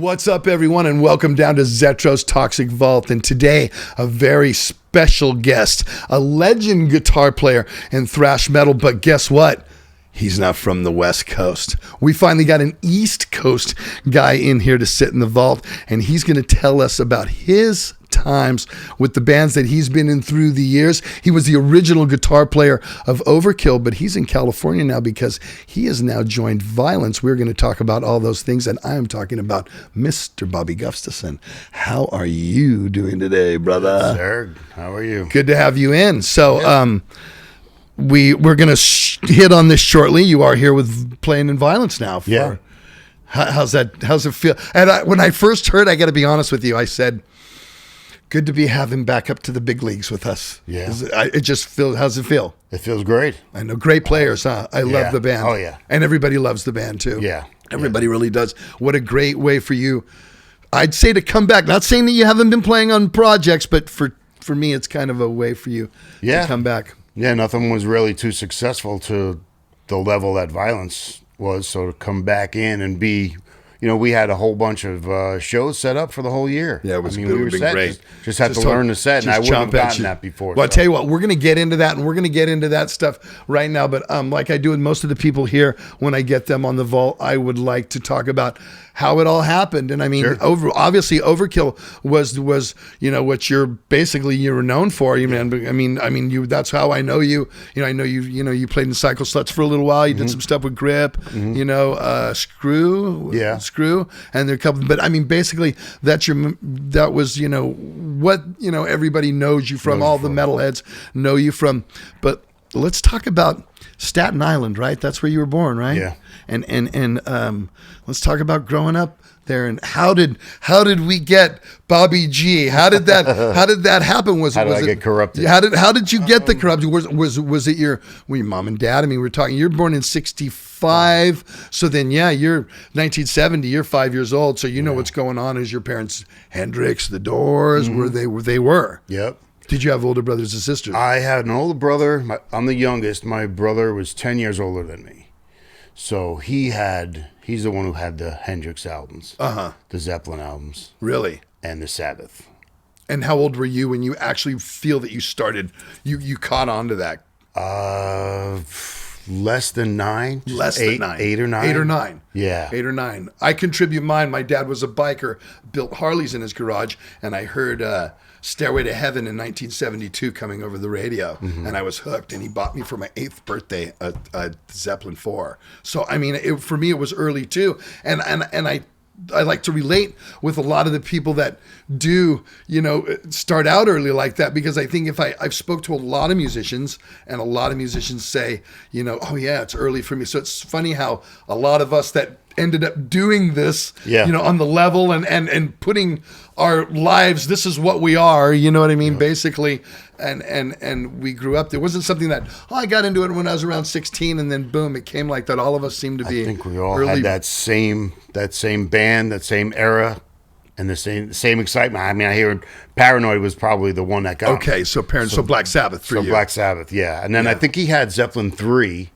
What's up, everyone, and welcome down to Zetro's Toxic Vault. And today, a very special guest, a legend guitar player in thrash metal. But guess what? He's not from the West Coast. We finally got an East Coast guy in here to sit in the vault, and he's going to tell us about his times with the bands that he's been in through the years. He was the original guitar player of Overkill, but he's in California now because he has now joined Violence. We're going to talk about all those things, and I am talking about Mr. Bobby Gustafson. How are you doing today, brother? Good, sir. How are you? Good to have you in. So, we're going to hit on this shortly. You are here with playing in Violence now. How's it feel? And when I first heard, I got to be honest with you, I said, good to be having back up to the big leagues with us. Yeah. It just feels, how's it feel? It feels great. I know, great players, huh? I love the band. Oh, yeah. And everybody loves the band, too. Yeah. Everybody really does. What a great way for you, I'd say, to come back. Not saying that you haven't been playing on projects, but for me, it's kind of a way for you to come back. Yeah, nothing was really too successful to the level that Violence was. So to come back in and be... You know, we had a whole bunch of shows set up for the whole year. Yeah, it was we were set. great. Just had to learn the set, and I wouldn't have gotten that before. Well, I'll tell you what, we're going to get into that, and we're going to get into that stuff right now. But like I do with most of the people here, when I get them on the vault, I would like to talk about how it all happened. And I mean, obviously, Overkill was what you're known for. You man, I mean, you. That's how I know you. You know, I know you. You know, you played in Cycle Sluts for a little while. You did some stuff with Grip. You know, Screw. Yeah. Screw, and there are a couple, but I mean, basically, that was what everybody knows you from. All the metalheads know you from. But let's talk about Staten Island, right? That's where you were born, right? Yeah. And let's talk about growing up there, and how did we get Bobby G? How did that happen? How did I get corrupted? How did you get the corruption? Was it your mom and dad? I mean, we're talking. You're born in '65, so then you're 1970. You're 5 years old, so you know what's going on. Is your parents Hendrix, The Doors, where they were? Yep. Did you have older brothers and sisters? I had an older brother. I'm the youngest. My brother was 10 years older than me. So he's the one who had the Hendrix albums, the Zeppelin albums. Really? And the Sabbath. And how old were you when you actually feel that you started, you caught on to that? Less than 9. Than 9. 8 or 9. 8 or 9. Yeah. 8 or 9. I contribute mine. My dad was a biker, built Harleys in his garage, and I heard Stairway to Heaven in 1972 coming over the radio, and I was hooked, and he bought me for my 8th birthday a Zeppelin 4. So, I mean, for me, it was early too, and I like to relate with a lot of the people that do, start out early like that, because I think I've spoke to a lot of musicians, and a lot of musicians say, oh yeah, it's early for me. So it's funny how a lot of us that ended up doing this, on the level and putting our lives, this is what we are, you know what I mean? Basically. And we grew up. There wasn't something that, I got into it when I was around 16, and then boom, it came like that. All of us seemed to be. I think we all had that same band, that same era, and the same excitement. I mean, I hear Paranoid was probably the one that got. Okay, so Black Sabbath for you. Black Sabbath, yeah. And then I think he had Zeppelin 3.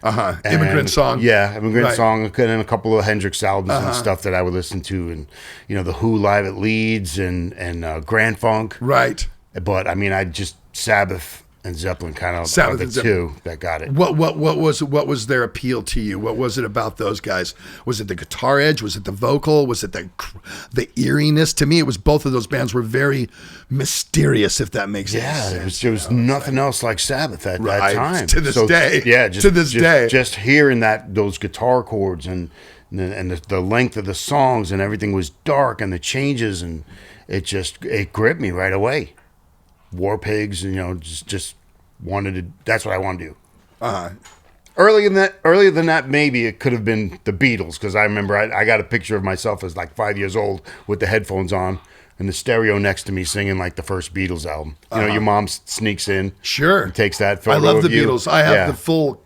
Immigrant Song. Yeah, Immigrant Song, and then a couple of Hendrix albums and stuff that I would listen to, and the Who Live at Leeds and Grand Funk. Right. But I mean, I just Sabbath and Zeppelin kind of are the two that got it. What was their appeal to you? What was it about those guys? Was it the guitar edge? Was it the vocal? Was it the eeriness? To me, it was both of those bands were very mysterious, if that makes sense. Yeah, there was nothing else like Sabbath at that time. To this day. Yeah, to this day. Just hearing those guitar chords and the length of the songs and everything was dark, and the changes, and it gripped me right away. War Pigs, and just wanted to. That's what I wanted to do. Earlier than that, maybe it could have been the Beatles, because I remember I got a picture of myself as like 5 years old with the headphones on and the stereo next to me singing like the first Beatles album. Your mom sneaks in, and takes that photo. I love the of you. Beatles. I have the full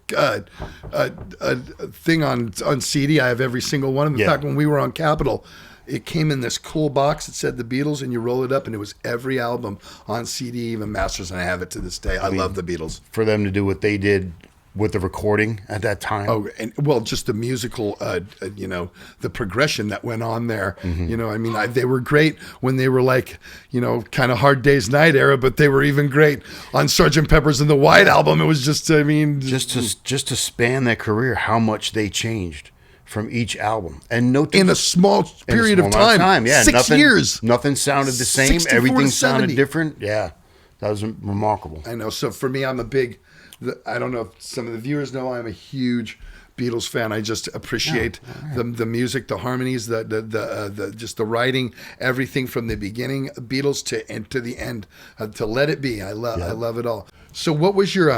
thing on CD. I have every single one of them. In fact, when we were on Capitol, it came in this cool box that said the Beatles, and you roll it up, and it was every album on CD, even Masters, and I have it to this day. I love the Beatles. For them to do what they did with the recording at that time. Oh, and well, just the musical, the progression that went on there. They were great when they were like, kind of Hard Day's Night era, but they were even great on Sgt. Pepper's and the White Album. It was just, just to span their career, how much they changed from each album, and in a small period of time. Yeah, 6 years. Nothing sounded the same. 64 Everything to 70. sounded different. Yeah, that was remarkable. I know. So for me, I'm a big. I don't know if some of the viewers know I'm a huge Beatles fan. I just appreciate the music, the harmonies, the just the writing, everything from the beginning, Beatles to the end, to Let It Be. I love it all. So what was your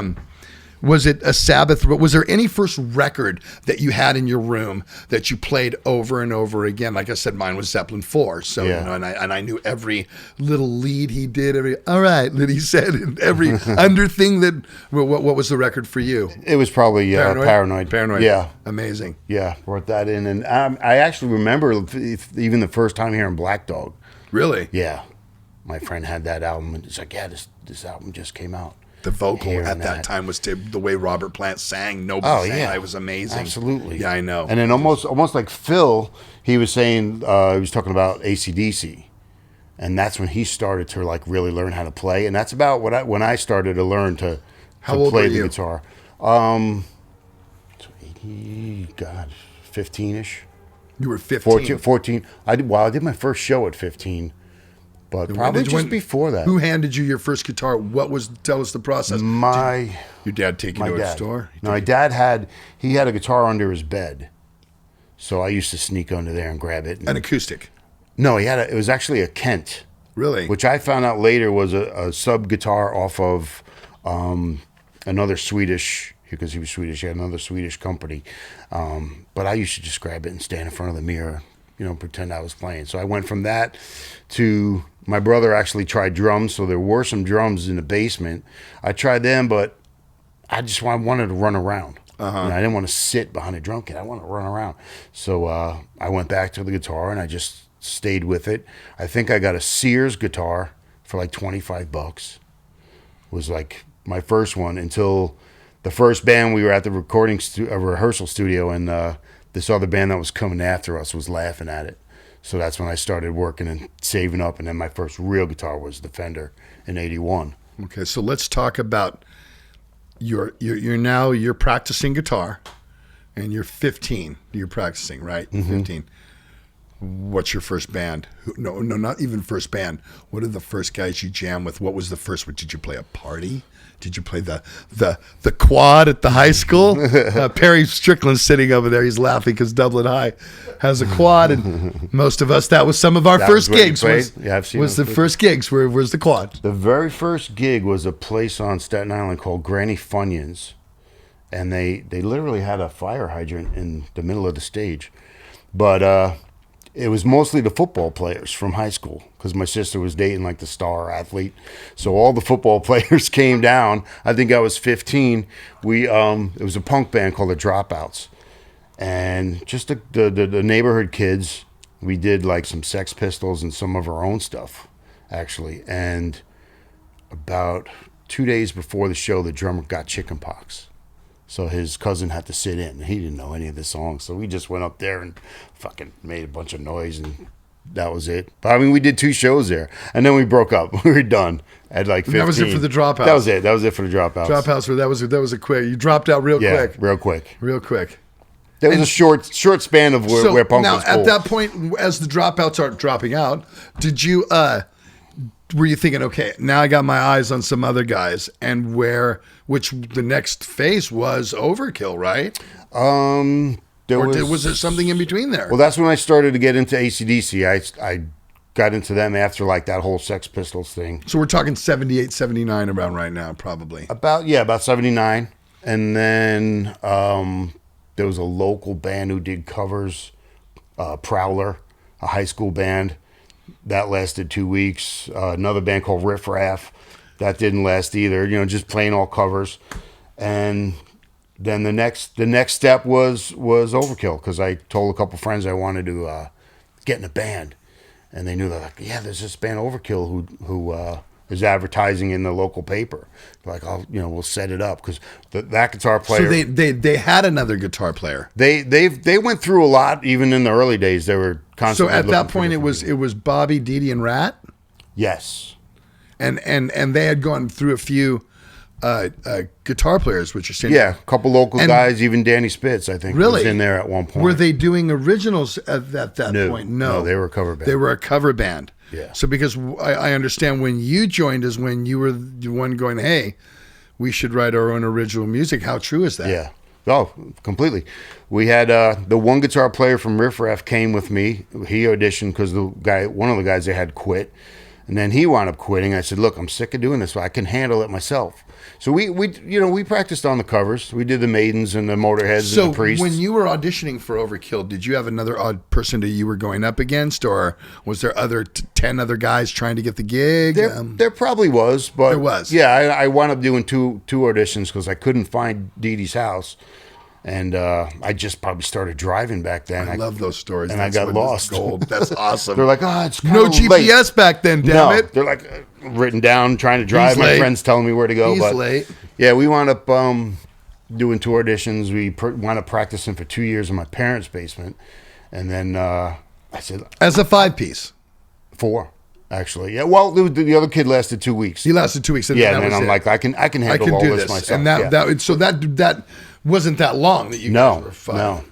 was it a Sabbath? Was there any first record that you had in your room that you played over and over again? Like I said, mine was Zeppelin 4. So, and I knew every little lead he did, all right, that he said, and every under thing that, what was the record for you? It was probably Paranoid. Paranoid. Yeah. Amazing. Yeah, brought that in. And I actually remember even the first time hearing Black Dog. Really? Yeah. My friend had that album, and it's like, this album just came out. The vocal at that time was the way Robert Plant sang. Nobody sang. It was amazing. Absolutely. Yeah, I know. And then almost like Phil, he was saying, he was talking about AC/DC. And that's when he started to like really learn how to play. And that's about when I started to learn to play the guitar. 15-ish. You were 15. 14. I did my first show at 15. But probably just before that. Who handed you your first guitar? Tell us the process. Your dad take you to a store? No, my dad had a guitar under his bed. So I used to sneak under there and grab it. An acoustic? No, it was actually a Kent. Really? Which I found out later was a sub guitar off of another Swedish, because he was Swedish, he had another Swedish company. But I used to just grab it and stand in front of the mirror, pretend I was playing. So I went from that to... My brother actually tried drums, so there were some drums in the basement. I tried them, but I wanted to run around. I didn't want to sit behind a drum kit. I wanted to run around. So I went back to the guitar, and I just stayed with it. I think I got a Sears guitar for like $25. It was like my first one until the first band we were at the rehearsal studio, and this other band that was coming after us was laughing at it. So that's when I started working and saving up, and then my first real guitar was the Fender in '81. Okay, so let's talk about you're practicing guitar, and you're 15. You're practicing, right? Mm-hmm. 15. What's your first band? No, not even first band. What are the first guys you jam with? What was the first one? Did you play a party? Did you play the quad at the high school? Perry Strickland's sitting over there. He's laughing because Dublin High has a quad, and most of us, that was some of our first gigs. Was the first gigs? Where's the quad? The very first gig was a place on Staten Island called Granny Funyuns, and they literally had a fire hydrant in the middle of the stage, but it was mostly the football players from high school, because my sister was dating like the star athlete. So all the football players came down. I think I was 15. It was a punk band called the Dropouts. And just the neighborhood kids, we did like some Sex Pistols and some of our own stuff, actually. And about 2 days before the show, the drummer got chickenpox. So his cousin had to sit in. He didn't know any of the songs. So we just went up there and fucking made a bunch of noise, and that was it. But I mean, we did 2 shows there, and then we broke up. We were done at like 15. That was it for the Dropouts. That was it. That was it for the Dropouts. Dropouts. That was a quick. You dropped out real quick. Real quick. Real quick. There was a short span of where punk was cool. Now, at that point, as the Dropouts are dropping out, did you were you thinking, okay, now I got my eyes on some other guys, and which the next phase was Overkill, right? Was there something in between there? Well, that's when I started to get into AC/DC. I got into them after like that whole Sex Pistols thing. So we're talking 78, 79 around right now, probably. About 79. And then there was a local band who did covers, Prowler, a high school band. That lasted 2 weeks. Another band called Riff Raff. That didn't last either. Just playing all covers. And then the next step was Overkill, because I told a couple friends I wanted to get in a band, and they knew that, like, yeah, there's this band Overkill who is advertising in the local paper. Like, we'll set it up because that guitar player. So they had another guitar player. They went through a lot even in the early days. They were constantly. So at that point, it was Bobby, Dee Dee, and Rat. Yes. And they had gone through a few guitar players, which you're saying. Yeah, a couple local guys, even Danny Spitz, I think, was in there at one point. Were they doing originals at that point? No, they were a cover band. They were a cover band. Yeah. So because I understand when you joined is when you were the one going, hey, we should write our own original music. How true is that? Yeah. Oh, completely. We had the one guitar player from Riff Raff came with me. He auditioned because one of the guys they had quit. And then he wound up quitting. I said, look, I'm sick of doing this, so I can handle it myself. So we practiced on the covers. We did the Maidens and the Motorheads and the Priests. So when you were auditioning for Overkill, did you have another odd person that you were going up against, or was there 10 other guys trying to get the gig? There probably was, but there was. Yeah, I wound up doing two auditions because I couldn't find Dee Dee's house. And I just probably started driving back then. I love those stories. And I got lost. Gold. That's awesome. They're like, it's no GPS late. Back then, damn it. They're like written down, trying to drive. He's My late. friends telling me where to go. He's late. Yeah, we wound up doing two auditions. We wound up practicing for 2 years in my parents' basement. And then I said... As a 5-piece? 4. Actually, yeah. Well, the other kid lasted 2 weeks. He lasted 2 weeks. And then I'm like, I can handle all this myself. And that wasn't that long that you guys were 5. No,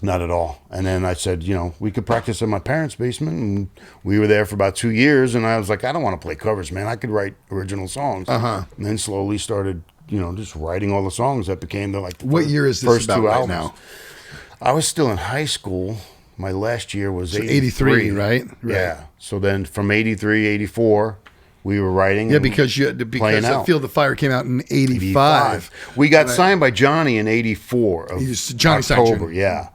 not at all. And then I said, we could practice in my parents' basement, and we were there for about 2 years. And I was like, I don't want to play covers, man. I could write original songs. And then slowly started, just writing all the songs that became What year is this first about 2 right albums. now? I was still in high school. My last year was 83, right? Yeah. So then from 83, 84, we were writing. Yeah, because I Feel the Fire came out in 85. We got signed by Johnny in 84 of Johnny October. Yeah.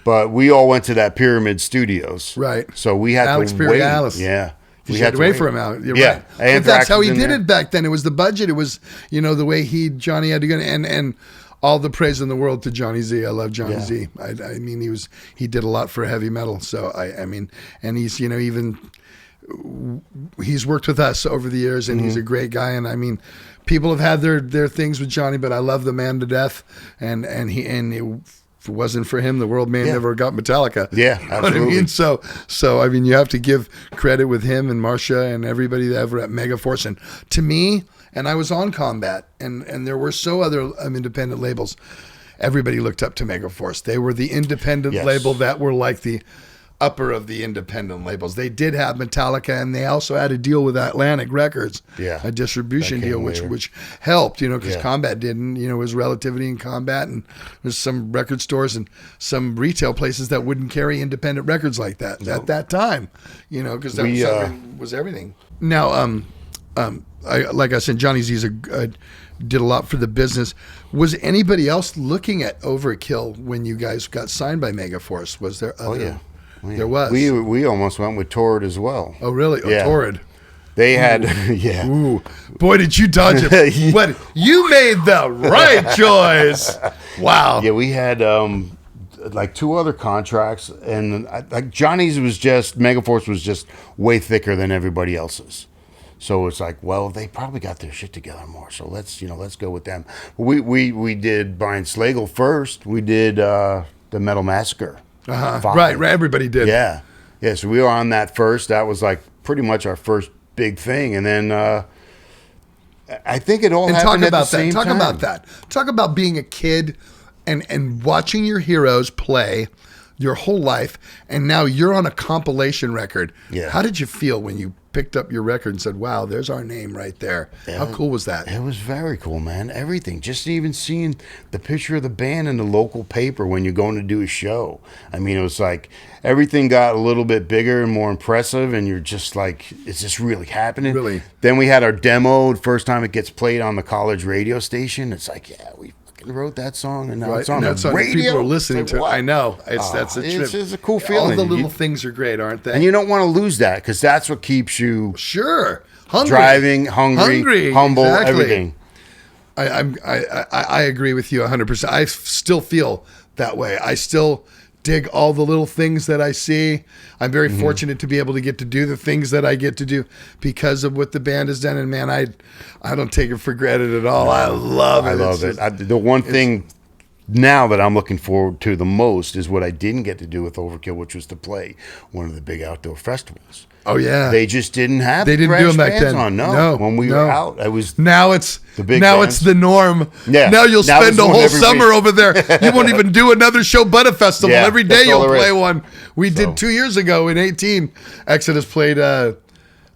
But we all went to that Pyramid Studios. Right. So we had Alex to Perry wait. Alice. Yeah. We had to wait for him out. You're right. But that's how he did it back then. It was the budget. It was, the way Johnny had to go. And all the praise in the world to Johnny Z. I love Johnny Z. I mean, he did a lot for heavy metal. So and he's, even he's worked with us over the years, and he's a great guy. And I mean, people have had their things with Johnny, but I love the man to death. And if it wasn't for him, the world may have never got Metallica. Yeah, absolutely. You know what I mean? So I mean, you have to give credit with him and Marcia and everybody that ever at Megaforce. And to me, and I was on Combat, and there were other independent labels. Everybody looked up to Megaforce. They were the independent label that were like the upper of the independent labels. They did have Metallica, and they also had a deal with Atlantic Records, a distribution deal, which helped, because Combat didn't, it was Relativity and Combat, and there's some record stores and some retail places that wouldn't carry independent records like that at that time, because that was everything. Now, like I said, Johnny Z did a lot for the business. Was anybody else looking at Overkill when you guys got signed by Megaforce? Was there other? Oh, yeah. There was. We almost went with Torrid as well. Oh, really? Yeah. Oh, Torrid. They had, Ooh. Boy, did you dodge it. What? You made the right choice. Wow. Yeah, we had like 2 other contracts, and like Johnny's Megaforce was just way thicker than everybody else's. So it's like, well, they probably got their shit together more. So let's go with them. We did Brian Slagle first. We did the Metal Massacre. Right. Everybody did. Yeah. So we were on that first. That was like pretty much our first big thing. And then I think it all happened at the same time. Talk about that. Talk about being a kid and watching your heroes play your whole life, and now you're on a compilation record. Yeah. How did you feel when you picked up your record and said, wow, there's our name right there? How cool was that? It was very cool, man. Everything. Just even seeing the picture of the band in the local paper when you're going to do a show. I mean, it was like everything got a little bit bigger and more impressive, and you're just like, is this really happening? Really? Then we had our demo, the first time it gets played on the college radio station. It's like, we wrote that song, and now it's on the radio. People are listening to it. I know. That's a trip. It's a cool feeling. All the little things are great, aren't they? And you don't want to lose that, because that's what keeps you hungry, driving, hungry, humble, everything. I agree with you 100%. I still feel that way. I still dig all the little things that I see. I'm very fortunate to be able to get to do the things that I get to do because of what the band has done. And man, I don't take it for granted at all. I love it. I love it. The one thing now that I'm looking forward to the most is what I didn't get to do with Overkill, which was to play one of the big outdoor festivals. Oh yeah, they just didn't have. They didn't do them back bands then. On. No, when we were out, I was now it's the big. Now bands. it's the norm. Yeah, now you'll spend a whole summer week. over there. You won't even do another show but a festival. Yeah, Every day you'll play is. one. We did 2 years ago in 18. Exodus played.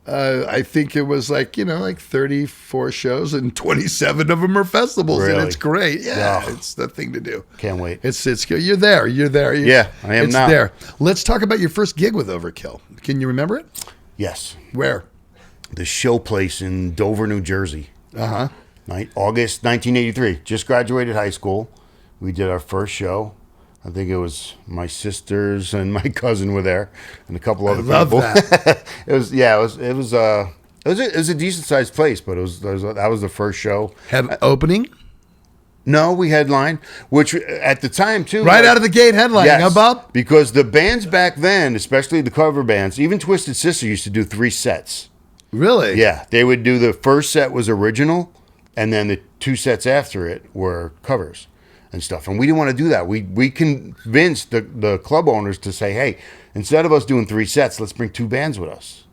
I think it was like 34 shows and 27 of them are festivals, Really? and it's great. Yeah, it's the thing to do. Can't wait. It's you're there. Yeah, I am it's now. there. Let's talk about your first gig with Overkill. Can you remember it? Yes. Where? The show place in Dover, New Jersey. Uh-huh. August 1983. Just graduated high school. We did our first show. I think it was my sisters and my cousin were there, and a couple other love people. That. It was a decent sized place, but that was the first show. Had opening? No, we headlined, which at the time too. Right out of the gate headlining, yes, huh, Bob? because the bands back then, especially the cover bands, even Twisted Sister used to do 3 sets. Really? Yeah, they would do the first set was original, and then the 2 sets after it were covers and stuff. And we didn't want to do that. We convinced the club owners to say, hey, instead of us doing 3 sets, let's bring 2 bands with us,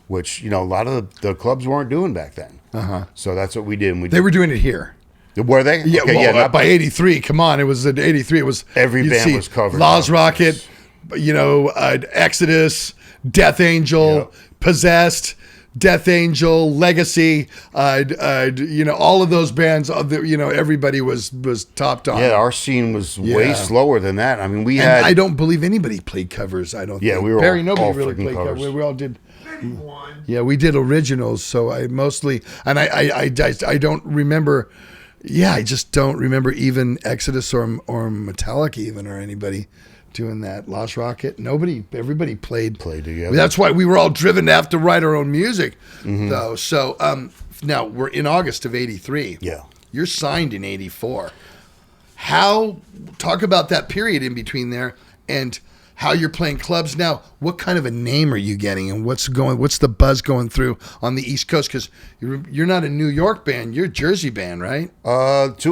which a lot of the clubs weren't doing back then. Uh-huh. So that's what we did. They were doing it here. Were they? Yeah, Okay, not by 83. Come on, it was at 83. It was every band was covered. Lost Rocket, Exodus, Death Angel, Yep. Possessed, Death Angel, Legacy. All of those bands. Everybody was top dog. Yeah, our scene was way slower than that. I mean, we and had. I don't believe anybody played covers. I don't. Yeah, think. we were Barry. all Nobody really freaking played covers. We all did. Maybe one. Yeah, we did originals, so I mostly, and I don't remember. Yeah, I just don't remember even Exodus or Metallica even or anybody doing that. Lost Rocket, everybody played together. That's why we were all driven to have to write our own music, though. So now we're in August of '83. Yeah, you're signed in '84. Talk about that period in between there and how you're playing clubs now. What kind of a name are you getting, and what's the buzz going through on the East Coast? Because you're not a New York band, you're a Jersey band, right? 2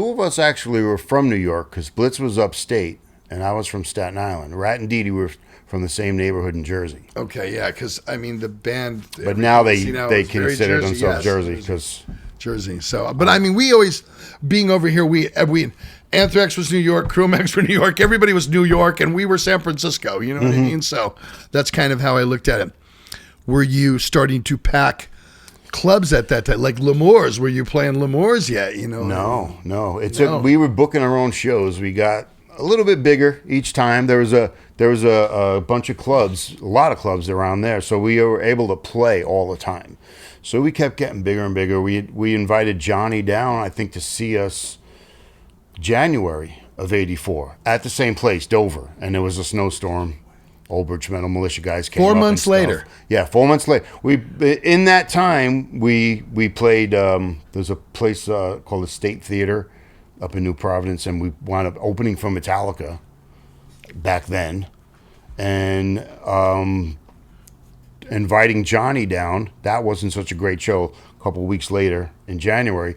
of us actually were from New York because Blitz was upstate and I was from Staten Island. Rat and Dee Dee were from the same neighborhood in Jersey. Okay, yeah, because I mean the band. But now they is very consider Jersey, themselves yes. Jersey because Jersey. So, but I mean, we always being over here. We Anthrax was New York, Cro-Mags were New York. Everybody was New York, and we were San Francisco. You know what I mean? So that's kind of how I looked at it. Were you starting to pack clubs at that time, like L'Amour's? Were you playing L'Amour's yet? No. We were booking our own shows. We got a little bit bigger each time. There was a bunch of clubs, a lot of clubs around there, so we were able to play all the time. So we kept getting bigger and bigger. We invited Johnny down, I think, to see us January of '84 at the same place, Dover, and there was a snowstorm. Old Bridge Metal Militia guys came 4 up months and stuff. later. Yeah, 4 months later. In that time we played. There's a place called the State Theater up in New Providence, and we wound up opening for Metallica back then, and inviting Johnny down. That wasn't such a great show. A couple of weeks later in January.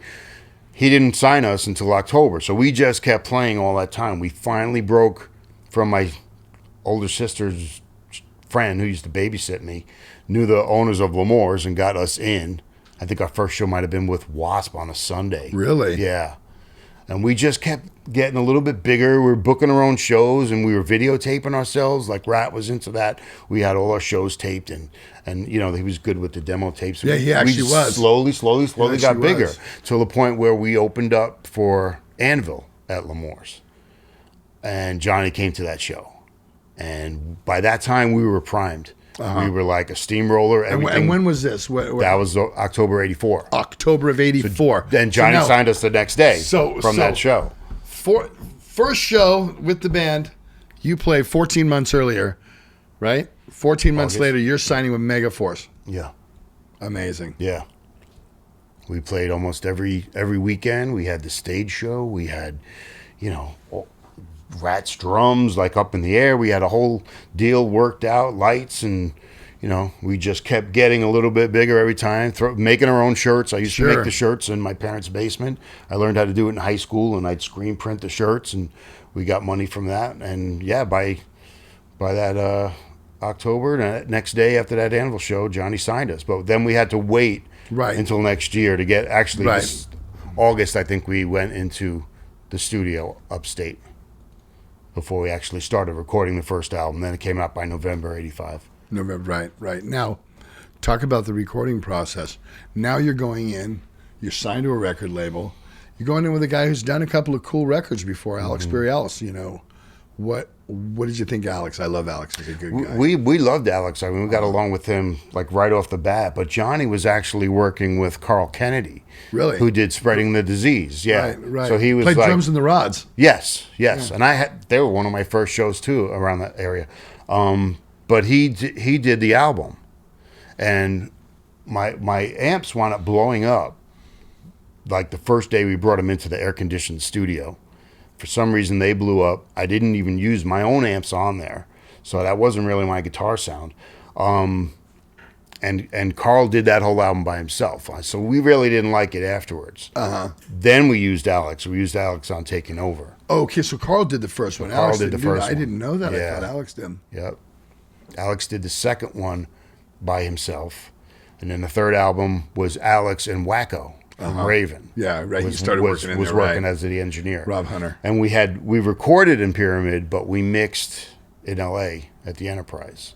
He didn't sign us until October, so we just kept playing all that time. We finally broke from my older sister's friend who used to babysit me, knew the owners of L'Amour's and got us in. I think our first show might have been with Wasp on a Sunday. Really? Yeah. And we just kept getting a little bit bigger. We were booking our own shows, and we were videotaping ourselves. Like Rat was into that. We had all our shows taped, and he was good with the demo tapes. Yeah, he actually was. Slowly He got actually bigger was. to the point where we opened up for Anvil at L'Amour's. And Johnny came to that show. And by that time, we were primed. We were like a steamroller. And when was this? That was October '84. October of '84. Then Johnny signed us the next day from that show. First show with the band, you play 14 months earlier, right? 14 months later, you're signing with Megaforce. Yeah. Amazing. Yeah. We played almost every weekend. We had the stage show. We had, Rat's drums like up in the air. We had a whole deal worked out, lights, and we just kept getting a little bit bigger every time. Making our own shirts. I used to make the shirts in my parents' basement. I learned how to do it in high school, and I'd screen print the shirts, and we got money from that. And yeah, by that October, the next day after that Anvil show, Johnny signed us. But then we had to wait until next year to get this August. I think we went into the studio upstate before we actually started recording the first album. Then it came out by November '85. November, right. Now, talk about the recording process. Now you're going in, you're signed to a record label. You're going in with a guy who's done a couple of cool records before, Alex Berry-Ellis. What did you think, Alex? I love Alex. He's a good guy. We loved Alex. I mean, we got along with him like right off the bat. But Johnny was actually working with Carl Kennedy, really, who did Spreading the Disease. Yeah, right. So he was played drums in the Rods. Yes, yeah. And they were one of my first shows too around that area. But he did the album, and my amps wound up blowing up. Like the first day we brought them into the air-conditioned studio. For some reason, they blew up. I didn't even use my own amps on there, so that wasn't really my guitar sound. And Carl did that whole album by himself, so we really didn't like it afterwards. Then we used Alex. We used Alex on Taking Over. Oh, okay, so Carl did the first one. Carl did the first one. I didn't know that. Yeah. I thought Alex did. Yep. Alex did the second one by himself, and then the third album was Alex and Wacko. Raven. Yeah, right. He started working in there, working as the engineer. Rob Hunter. And we recorded in Pyramid, but we mixed in LA at the Enterprise.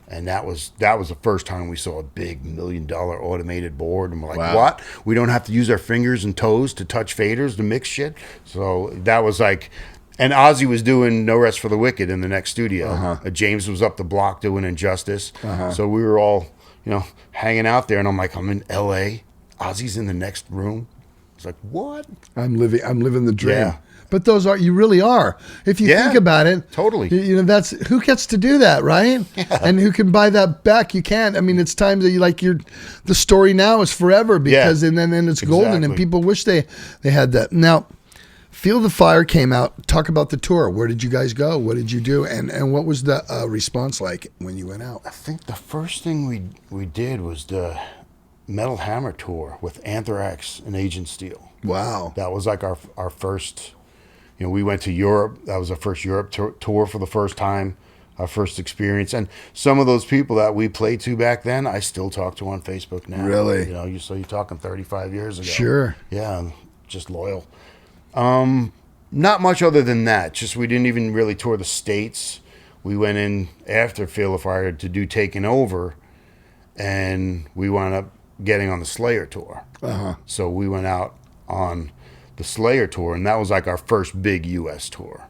And that was the first time we saw a big $1 million automated board. And we're like, what? We don't have to use our fingers and toes to touch faders to mix shit? So that was like... And Ozzy was doing No Rest for the Wicked in the next studio. James was up the block doing Injustice. So we were all, hanging out there. And I'm like, I'm in L.A., Ozzy's in the next room. It's like, what? I'm living the dream. Yeah. But you really are. If you think about it. Totally. That's, who gets to do that, right? Yeah. And who can buy that back? You can't. I mean, it's time that the story now is forever because, and then it's golden and people wish they had that. Now, Feel the Fire came out. Talk about the tour. Where did you guys go? What did you do? And what was the response like when you went out? I think the first thing we did was the Metal Hammer tour with Anthrax and Agent Steel. Wow. That was like our first, we went to Europe. That was our first Europe tour for the first time, our first experience. And some of those people that we played to back then, I still talk to on Facebook now. Really? So you're talking 35 years ago. Sure. Yeah, I'm just loyal. Not much other than that. Just we didn't even really tour the States. We went in after Feel the Fire to do Taking Over, and we wound up getting on the Slayer tour. So we went out on the Slayer tour, and that was like our first big U.S. tour.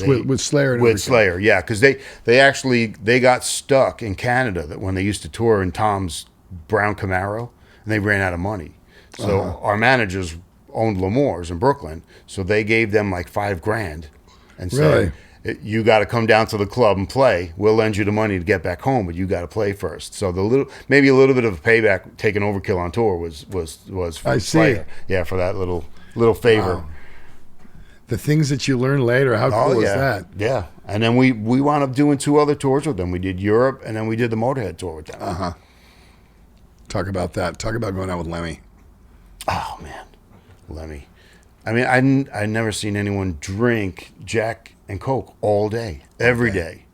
With Slayer and with Slayer, yeah, because they got stuck in Canada that when they used to tour in Tom's brown Camaro, and they ran out of money. So our managers owned L'Amour's in Brooklyn, so they gave them like $5,000 and said, you got to come down to the club and play. We'll lend you the money to get back home, but you got to play first. So maybe a little bit of a payback taking Overkill on tour was for Slayer. Yeah, for that little favor. Wow. The things that you learn later, how cool is that? Yeah. And then we wound up doing 2 other tours with them. We did Europe, and then we did the Motorhead tour with them. Talk about that. Talk about going out with Lemmy. Oh, man. Lemmy. I mean, I'd never seen anyone drink Jack and Coke all day, every day.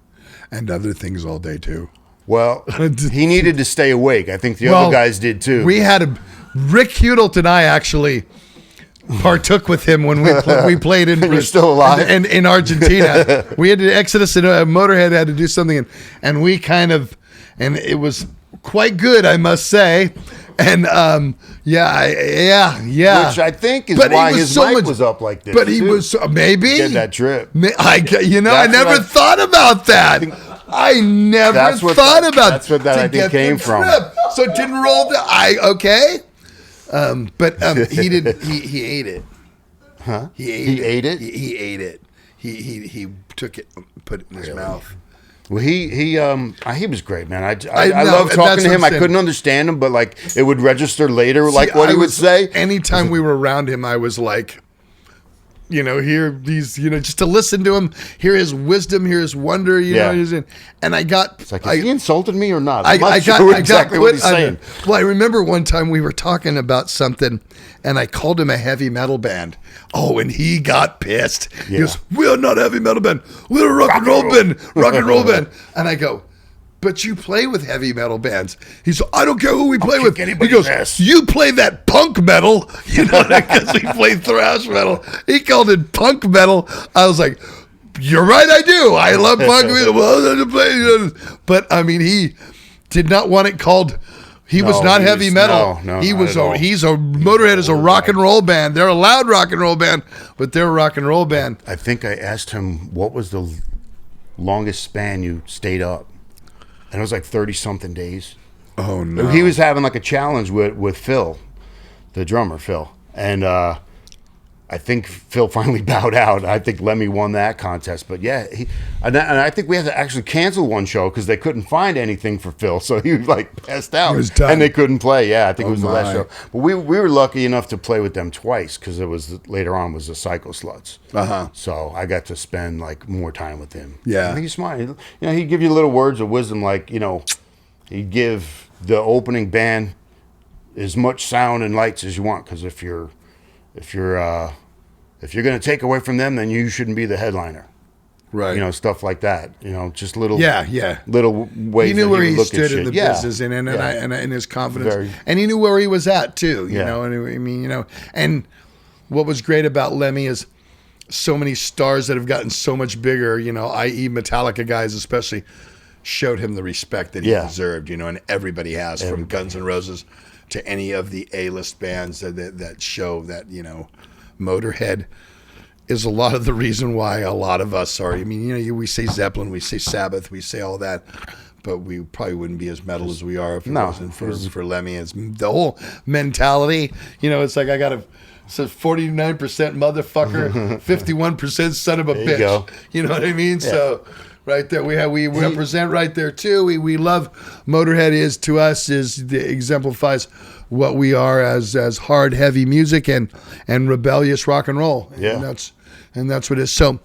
And other things all day, too. Well, he needed to stay awake. I think the other guys did, too. We had Rick Hudelt and I actually partook with him when we played in You're still alive? in Argentina. We had to Exodus and Motorhead had to do something, and we and it was quite good, I must say. And yeah. Which I think is why his mic was up like this. But he was maybe get that trip. I never thought about that. I never thought about that's what that I think came from. So it didn't roll down. Okay. But he did. He ate it. Huh? He ate it. He ate it. He took it, put it in his mouth. Well, he was great, man. I love talking to him. I couldn't understand him, but like it would register later, what he would say. Anytime we were around him, I was like, hear these, just to listen to him, hear his wisdom, hear his wonder, and I got... It's like, is he insulted me or not? I got exactly what he's saying. Well, I remember one time we were talking about something, and I called him a heavy metal band. Oh, and he got pissed. He goes, we're not a heavy metal band. We're a rock and roll band. And I go, but you play with heavy metal bands. He said, I don't care who we play with. He goes, you play that punk metal, because we play thrash metal. He called it punk metal. I was like, you're right, I do. I love punk metal. But I mean, he did not want it called. He was not heavy metal. No, he's a Motorhead is a rock and roll band. They're a loud rock and roll band, but they're a rock and roll band. I think I asked him, what was the longest span you stayed up? And it was like 30-something days. Oh, no. He was having like a challenge with Phil, the drummer, Phil. And I think Phil finally bowed out. I think Lemmy won that contest. But yeah, and I think we had to actually cancel one show because they couldn't find anything for Phil. So he was like passed out. He was done. And they couldn't play. Yeah, I think it was the last show. But we were lucky enough to play with them twice because it was later on was the Psycho Sluts. So I got to spend like more time with him. Yeah. I think he's smart. He'd give you little words of wisdom like, he'd give the opening band as much sound and lights as you want because if you're going to take away from them, then you shouldn't be the headliner. Right. Stuff like that. Just little little ways. He knew where he look stood at in the shit. business and his confidence. And he knew where he was at too, and I mean, and what was great about Lemmy is so many stars that have gotten so much bigger, i.e. Metallica guys especially, showed him the respect that he deserved, and everybody has, from Guns N' Roses to any of the A-list bands that show that, Motorhead is a lot of the reason why a lot of us are. I mean, we say Zeppelin, we say Sabbath, we say all that, but we probably wouldn't be as metal as we are if it wasn't for Lemmy. It's the whole mentality. It's like it says 49% motherfucker, 51% son of a bitch. Go. You know what I mean? Yeah. So right there, we represent right there too. We love Motorhead to us exemplifies what we are as hard, heavy music and rebellious rock and roll. Yeah. And that's what it is. So